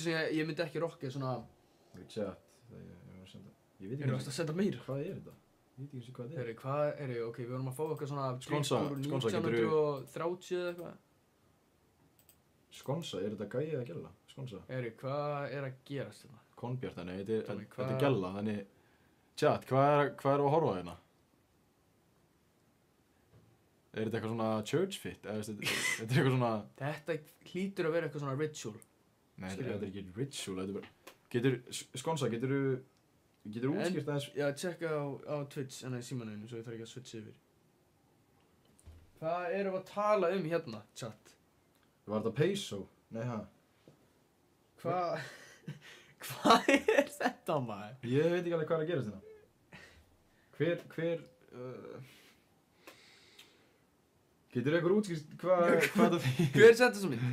Ég myndi ekki rocka svona... Chat, ég var að senda... Ég veit Erum við að senda meira? Hvað þetta? Ég veit ekki hvað Heyri, hvað er ok, við vorum að fá eitthvað svona... Skonsa, 1930 eða eitthvað. Skonsa, þetta gæi eða gælla? Skonsa. Heyri, hvað að gerast hérna? Konbjart, þannig, þetta er gælla, þannig... Chat, hvað er að horfa hérna? Þetta eitthvað svona church fit? Þetta eitthvað svona... Þetta hlýtur að vera eitthvað svona ritual. Nei, þetta er ekki ritual, þetta er bara... Skonsa, geturðu útskýrt aðeins? Já, tjekka á Twitch, í símanauðinu, svo ég þarf ekki að switcha yfir. Hvað erum við að tala hérna, chat? Var þetta peso? Nei, Hvað er þetta, maður? Ég veit ekki alveg hvað er að gerast hérna. Geturðu eitthvað útskýrt hvað þetta þýðir? Hver setti þessa mynd?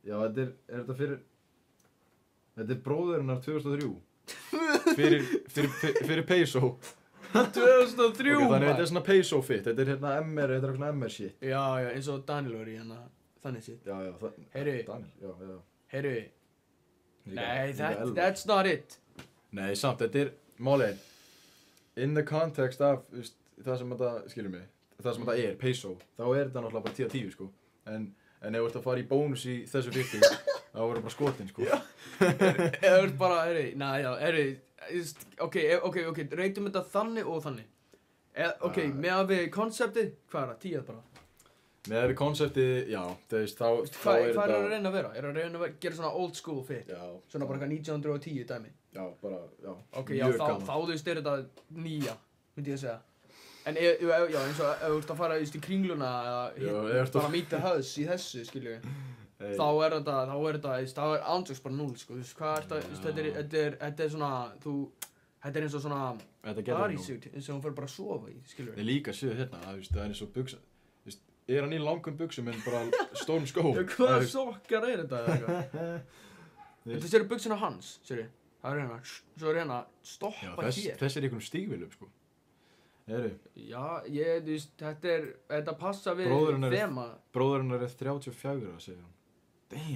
Já, þetta er bróðurinnar 2003. Fyrir peso. 2003, Ok, þannig þetta er svona peso fit, þetta er hérna MR, þetta er eitthvað MR shit. Já, eins og Daniel var í þannig shit. Já, Heyri. Daniel, já. Heyri. Nei, that's not it. Nei, samt, þetta er, málið, in the context af, það sem þetta, skilur mig, það sem þetta er, peso, þá er þetta náttúrulega bara 10 af 10, sko. En ef þú ert að fara í bónus í þessu fitti, þá verður bara skotin, sko. Já. Ef þú ert bara, ok, reytum þetta þannig og þannig. Ok, meðan við konseptið, hvað er það? 10 bara? Meðan við konseptið, já, þá er þetta... Hvað er það að reyna að vera? Er það að reyna að gera svona old school fit? Já. Svona bara eitthvað 1910 dæmi? Já, bara, já. Ok, já, þá er þetta nýja, myndi ég að segja. En eins og ef þú ert að fara í kringluna eða bara meet the huss í þessu, skilju við. Þá er þetta ándjóks bara 0, sko. Hvað er þetta er svona, þetta er eins og svona bodysuit, eins og hún fyrir bara að sofa í, skilju við. Nei, líka séu hérna, það er eins og buksa, er hann í langum buksum en bara stórum skó. Hvaða sokkar er þetta eða eitthvað? Þetta séu buksuna hans, séu við. Það er hérna, svo er hérna stoppa hér. Þessi er einhvern stígvélum, sko. Já, þetta passa við þema. Bróðurinn er 34, segir hann. Damn.